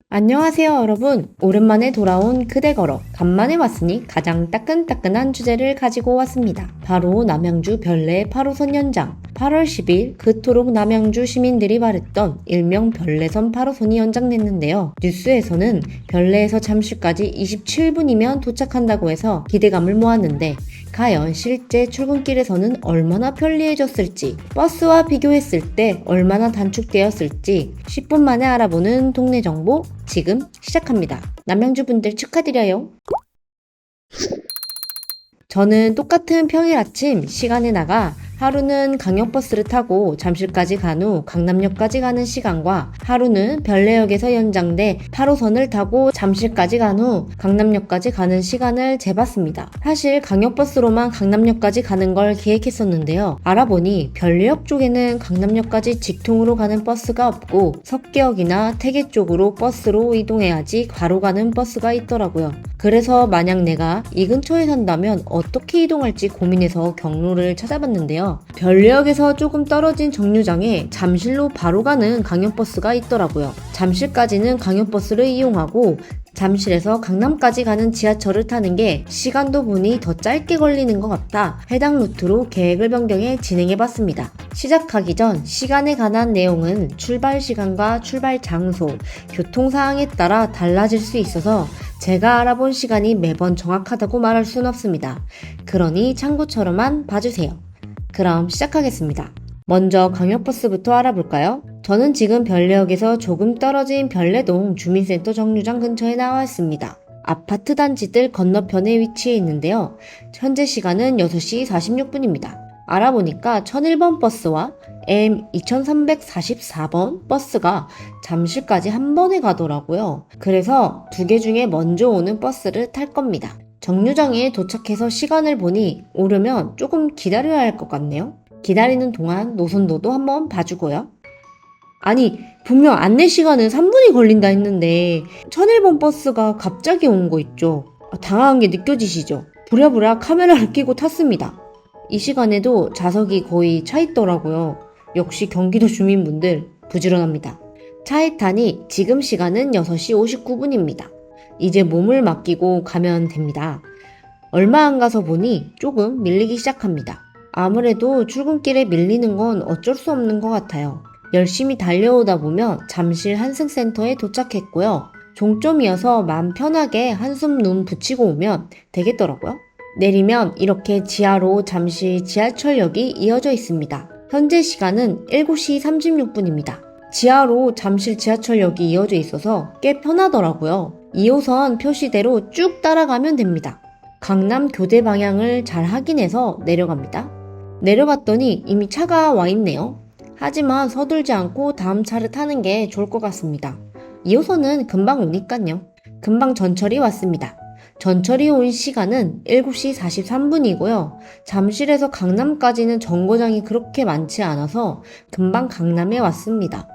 안녕하세요, 여러분. 오랜만에 돌아온 그대 걸어. 간만에 왔으니 가장 따끈따끈한 주제를 가지고 왔습니다. 바로 남양주 별내 8호선 연장. 8월 10일 그토록 남양주 시민들이 바랬던 일명 별내선 8호선이 연장됐는데요. 뉴스에서는 별내에서 잠실까지 27분이면 도착한다고 해서 기대감을 모았는데 과연 실제 출근길에서는 얼마나 편리해졌을지, 버스와 비교했을 때 얼마나 단축되었을지 10분 만에 알아보는 동네 정보 지금 시작합니다. 남양주 분들 축하드려요. 저는 똑같은 평일 아침 시간에 나가 하루는 강역버스를 타고 잠실까지 간 후 강남역까지 가는 시간과 하루는 별내역에서 연장돼 8호선을 타고 잠실까지 간 후 강남역까지 가는 시간을 재봤습니다. 사실 강역버스로만 강남역까지 가는 걸 기획했었는데요. 알아보니 별내역 쪽에는 강남역까지 직통으로 가는 버스가 없고 석계역이나 태계 쪽으로 버스로 이동해야지 바로 가는 버스가 있더라고요. 그래서 만약 내가 이 근처에 산다면 어떻게 이동할지 고민해서 경로를 찾아봤는데요. 별내역에서 조금 떨어진 정류장에 잠실로 바로 가는 강역버스가 있더라고요. 잠실까지는 강역버스를 이용하고 잠실에서 강남까지 가는 지하철을 타는 게 시간도 보니 더 짧게 걸리는 것 같아 해당 루트로 계획을 변경해 진행해봤습니다. 시작하기 전 시간에 관한 내용은 출발 시간과 출발 장소, 교통 상황에 따라 달라질 수 있어서 제가 알아본 시간이 매번 정확하다고 말할 순 없습니다. 그러니 참고처럼만 봐주세요. 그럼 시작하겠습니다. 먼저 강역버스부터 알아볼까요? 저는 지금 별내역에서 조금 떨어진 별내동 주민센터 정류장 근처에 나와 있습니다. 아파트 단지들 건너편에 위치해 있는데요. 현재 시간은 6시 46분입니다. 알아보니까 1001번 버스와 M 2344번 버스가 잠실까지 한 번에 가더라고요. 그래서 두 개 중에 먼저 오는 버스를 탈 겁니다. 정류장에 도착해서 시간을 보니 오르면 조금 기다려야 할 것 같네요. 기다리는 동안 노선도도 한번 봐주고요. 아니, 분명 안내 시간은 3분이 걸린다 했는데 1001번 버스가 갑자기 온 거 있죠. 당황한 게 느껴지시죠? 부랴부랴 카메라를 켜고 탔습니다. 이 시간에도 좌석이 거의 차 있더라고요. 역시 경기도 주민분들 부지런합니다. 차에 타니 지금 시간은 6시 59분입니다. 이제 몸을 맡기고 가면 됩니다. 얼마 안 가서 보니 조금 밀리기 시작합니다. 아무래도 출근길에 밀리는 건 어쩔 수 없는 것 같아요. 열심히 달려오다 보면 잠실 한승센터에 도착했고요. 종점이어서 마음 편하게 한숨 눈 붙이고 오면 되겠더라고요. 내리면 이렇게 지하로 잠실 지하철역이 이어져 있습니다. 현재 시간은 7시 36분입니다. 지하로 잠실 지하철역이 이어져 있어서 꽤 편하더라고요. 2호선 표시대로 쭉 따라가면 됩니다. 강남 교대 방향을 잘 확인해서 내려갑니다. 내려봤더니 이미 차가 와 있네요. 하지만 서둘지 않고 다음 차를 타는 게 좋을 것 같습니다. 2호선은 금방 오니까요. 금방 전철이 왔습니다. 전철이 온 시간은 7시 43분이고요. 잠실에서 강남까지는 정거장이 그렇게 많지 않아서 금방 강남에 왔습니다.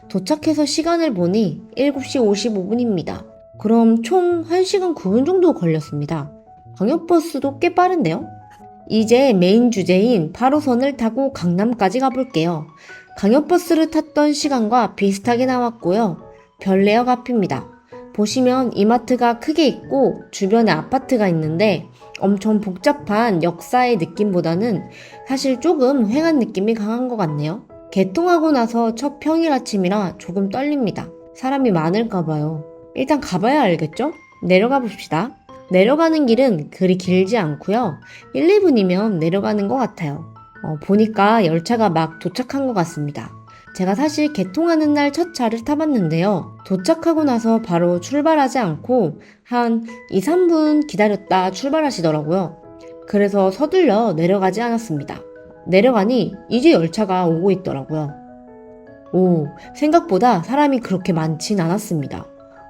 도착해서 시간을 보니 7시 55분입니다. 그럼 총 1시간 9분 정도 걸렸습니다. 광역버스도 꽤 빠른데요? 이제 메인 주제인 8호선을 타고 강남까지 가볼게요. 광역버스를 탔던 시간과 비슷하게 나왔고요. 별내역 앞입니다. 보시면 이마트가 크게 있고 주변에 아파트가 있는데 엄청 복잡한 역사의 느낌보다는 사실 조금 휑한 느낌이 강한 것 같네요. 개통하고 나서 첫 평일 아침이라 조금 떨립니다. 사람이 많을까봐요. 일단 가봐야 알겠죠? 내려가 봅시다. 내려가는 길은 그리 길지 않고요. 1, 2분이면 내려가는 것 같아요. 보니까 열차가 막 도착한 것 같습니다. 제가 사실 개통하는 날 첫 차를 타봤는데요. 도착하고 나서 바로 출발하지 않고 한 2, 3분 기다렸다 출발하시더라고요. 그래서 서둘러 내려가지 않았습니다. 내려가니 이제 열차가 오고 있더라고요. 오, 생각보다 사람이 그렇게 많진 않았습니다.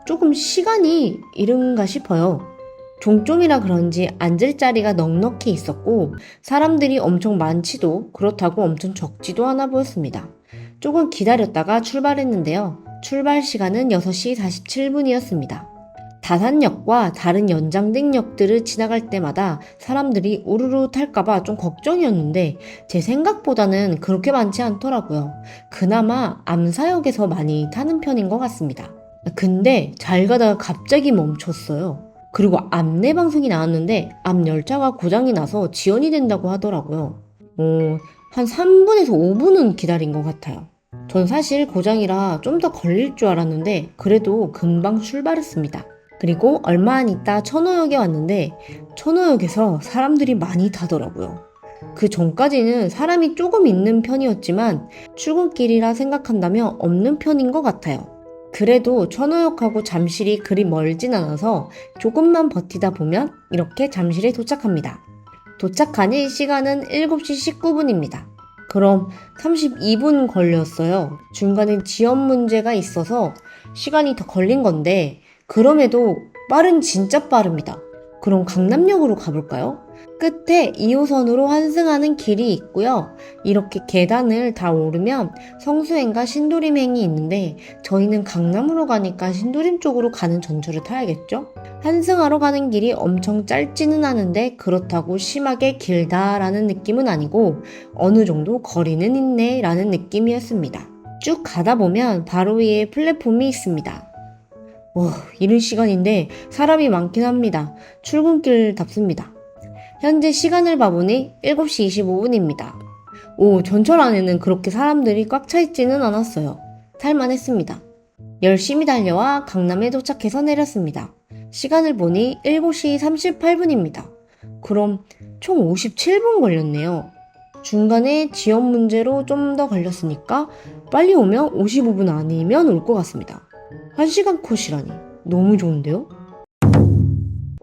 조금 시간이 이른가 싶어요. 종점이라 그런지 앉을 자리가 넉넉히 있었고 사람들이 엄청 많지도 그렇다고 엄청 적지도 않아 보였습니다. 조금 기다렸다가 출발했는데요. 출발 시간은 6시 47분이었습니다. 다산역과 다른 연장된 역들을 지나갈 때마다 사람들이 우르르 탈까봐 좀 걱정이었는데 제 생각보다는 그렇게 많지 않더라고요. 그나마 암사역에서 많이 타는 편인 것 같습니다. 근데 잘 가다가 갑자기 멈췄어요. 그리고 안내 방송이 나왔는데 앞 열차가 고장이 나서 지연이 된다고 하더라고요. 한 3분에서 5분은 기다린 것 같아요. 전 사실 고장이라 좀 더 걸릴 줄 알았는데 그래도 금방 출발했습니다. 그리고 얼마 안 있다 천호역에 왔는데 천호역에서 사람들이 많이 타더라고요. 그 전까지는 사람이 조금 있는 편이었지만 출근길이라 생각한다면 없는 편인 것 같아요. 그래도 천호역하고 잠실이 그리 멀진 않아서 조금만 버티다 보면 이렇게 잠실에 도착합니다. 도착하니 시간은 7시 19분입니다. 그럼 32분 걸렸어요. 중간에 지연 문제가 있어서 시간이 더 걸린 건데 그럼에도 진짜 빠릅니다. 그럼 강남역으로 가볼까요? 끝에 2호선으로 환승하는 길이 있고요. 이렇게 계단을 다 오르면 성수행과 신도림행이 있는데 저희는 강남으로 가니까 신도림 쪽으로 가는 전철을 타야겠죠? 환승하러 가는 길이 엄청 짧지는 않은데 그렇다고 심하게 길다라는 느낌은 아니고 어느 정도 거리는 있네 라는 느낌이었습니다. 쭉 가다 보면 바로 위에 플랫폼이 있습니다. 이른 시간인데 사람이 많긴 합니다. 출근길답습니다. 현재 시간을 봐보니 7시 25분입니다. 전철 안에는 그렇게 사람들이 꽉 차 있지는 않았어요. 살만했습니다. 열심히 달려와 강남에 도착해서 내렸습니다. 시간을 보니 7시 38분입니다. 그럼 총 57분 걸렸네요. 중간에 지연 문제로 좀 더 걸렸으니까 빨리 오면 55분 아니면 올 것 같습니다. 1시간 컷이라니 너무 좋은데요?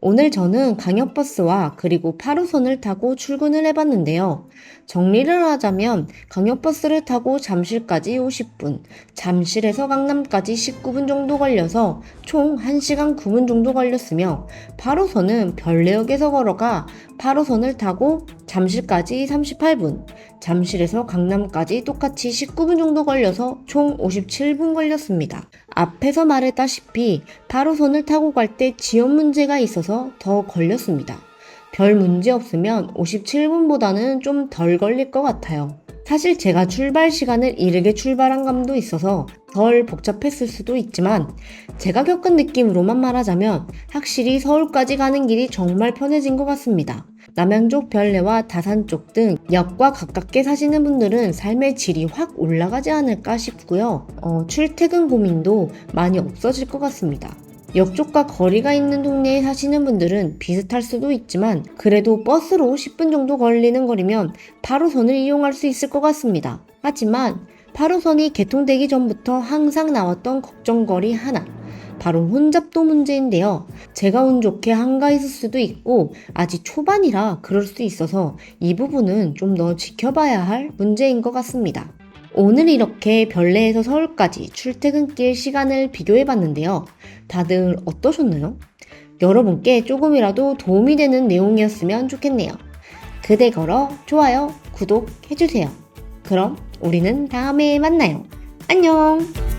오늘 저는 강역버스와 그리고 8호선을 타고 출근을 해봤는데요. 정리를 하자면 강역버스를 타고 잠실까지 50분, 잠실에서 강남까지 19분 정도 걸려서 총 1시간 9분 정도 걸렸으며 8호선은 별내역에서 걸어가 8호선을 타고 잠실까지 38분, 잠실에서 강남까지 똑같이 19분 정도 걸려서 총 57분 걸렸습니다. 앞에서 말했다시피 8호선을 타고 갈 때 지연 문제가 있어서 더 걸렸습니다. 별 문제 없으면 57분보다는 좀 덜 걸릴 것 같아요. 사실 제가 출발 시간을 이르게 출발한 감도 있어서 덜 복잡했을 수도 있지만 제가 겪은 느낌으로만 말하자면 확실히 서울까지 가는 길이 정말 편해진 것 같습니다. 남양 쪽 별내와 다산 쪽 등 역과 가깝게 사시는 분들은 삶의 질이 확 올라가지 않을까 싶고요. 출퇴근 고민도 많이 없어질 것 같습니다. 역 쪽과 거리가 있는 동네에 사시는 분들은 비슷할 수도 있지만 그래도 버스로 10분 정도 걸리는 거리면 8호선을 이용할 수 있을 것 같습니다. 하지만 8호선이 개통되기 전부터 항상 나왔던 걱정거리 하나, 바로 혼잡도 문제인데요. 제가 운 좋게 한가했을 수도 있고 아직 초반이라 그럴 수 있어서 이 부분은 좀 더 지켜봐야 할 문제인 것 같습니다. 오늘 이렇게 별내에서 서울까지 출퇴근길 시간을 비교해봤는데요. 다들 어떠셨나요? 여러분께 조금이라도 도움이 되는 내용이었으면 좋겠네요. 그대 걸어 좋아요, 구독 해주세요. 그럼 우리는 다음에 만나요. 안녕!